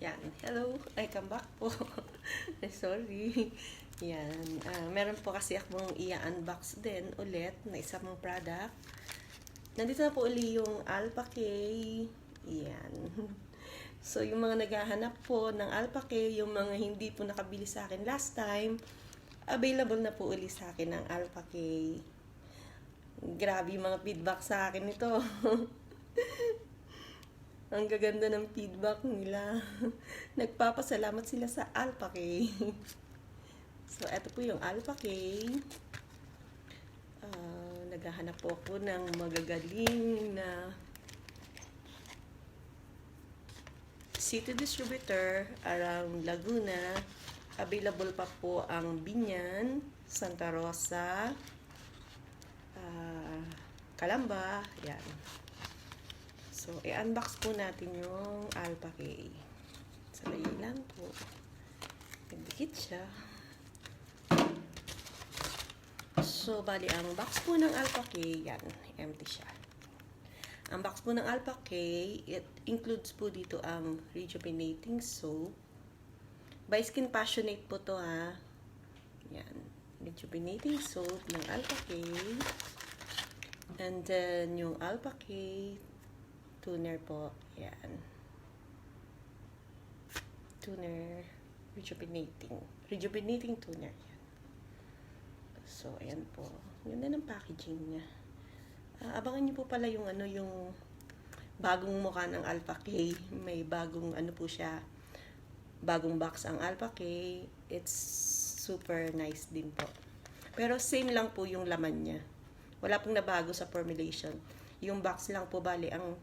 Yan. Hello. I come back po. Sorry. Yan. Meron po kasi akong i-unbox din ulit na isa mong product. Nandito na po uli yung Alpha K. Yan. So, yung mga naghahanap po ng Alpha K, yung mga hindi po nakabili sa akin last time, available na po uli sa akin ng Alpha K. Grabe yung mga feedback sa akin ito. Ang gaganda ng feedback nila. Nagpapasalamat sila sa Alpha K. So, eto po yung Alpha K. Naghahanap po ako ng magagaling na city distributor around Laguna. Available pa po ang Binyan, Santa Rosa, Calamba. Yan. So, i-unbox po natin yung Alpha K. Salay lang po. Nagdikit siya. So, bali, ang box po ng Alpha K, yan, empty siya. Ang box po ng Alpha K, it includes po dito ang rejuvenating soap. By Skin Passionate po to, ha. Yan. Rejuvenating soap ng Alpha K. And then, yung Alpha K toner po. Yan. Toner. Rejuvenating. Rejuvenating toner. Yan. So, ayan po. Ganda ng packaging niya. Abangan niyo po pala yung yung bagong mukha ng Alpha K. May bagong po siya. Bagong box ang Alpha K. It's super nice din po. Pero same lang po yung laman niya. Wala pong nabago sa formulation. Yung box lang po bali ang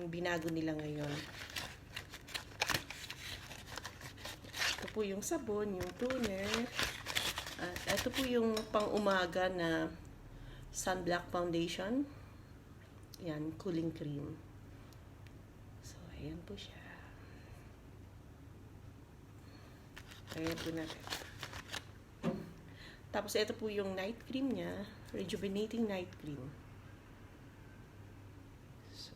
binago nila ngayon. Ito po yung sabon, yung toner. Ito po yung pang-umaga na sunblock foundation. Yan, cooling cream. So, ayan po siya. Ayan po natin. Tapos, ito po yung night cream niya. Rejuvenating night cream. So,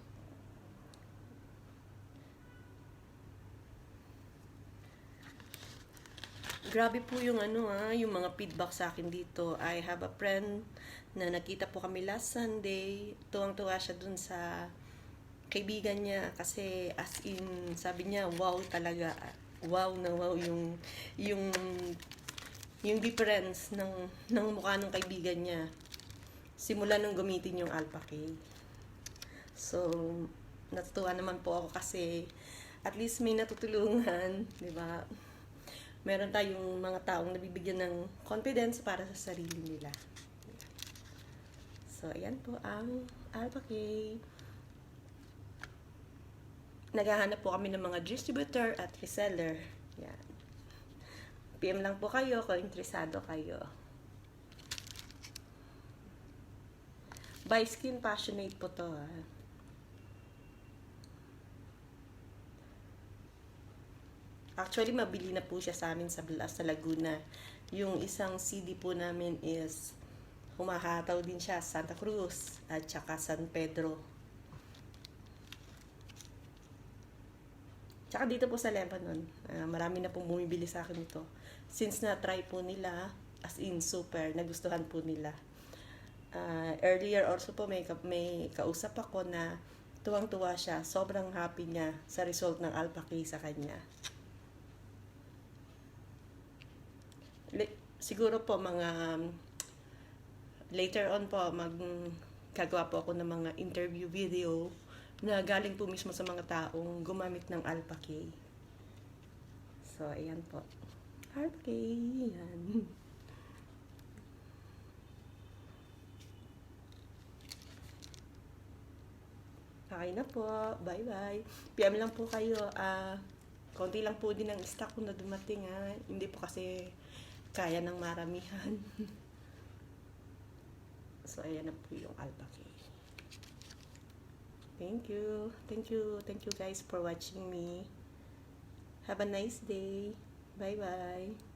grabe po yung yung mga feedback sa akin dito. I have a friend na nakita po kami last Sunday. Tuwang-tuwa siya dun sa kaibigan niya kasi as in, sabi niya, wow talaga. Wow na wow yung difference ng mukha ng kaibigan niya. Simula nung gamitin yung Alpha K. So, natutuwa naman po ako kasi at least may natutulungan, di ba? Meron tayong mga taong nabibigyan ng confidence para sa sarili nila. So, ayan po ang Alpha K. Naghahanap po kami ng mga distributor at reseller. Yan. PM lang po kayo kung interesado kayo. By Skin Passionate po to, ha. Actually, mabili na po siya sa amin sa Laguna. Yung isang CD po namin is humahataw din siya sa Santa Cruz at saka San Pedro. Tsaka dito po sa Lebanon, marami na pong bumibili sa akin ito. Since na-try po nila, as in super, nagustuhan po nila. Earlier also po may kausap ako na tuwang-tuwa siya. Sobrang happy niya sa result ng Alpha K sa kanya. Siguro po mga later on po magagawa po ako ng mga interview video na galing po mismo sa mga taong gumamit ng Alpha K. So, ayan po. Alpha K. Yan. Okay na po. Bye-bye. PM lang po kayo. Konti lang po din ang stock ko na dumating, ha. Hindi po kasi kaya ng maramihan. So, ayan na po yung Alpha K. Thank you. Thank you. Thank you guys for watching me. Have a nice day. Bye-bye.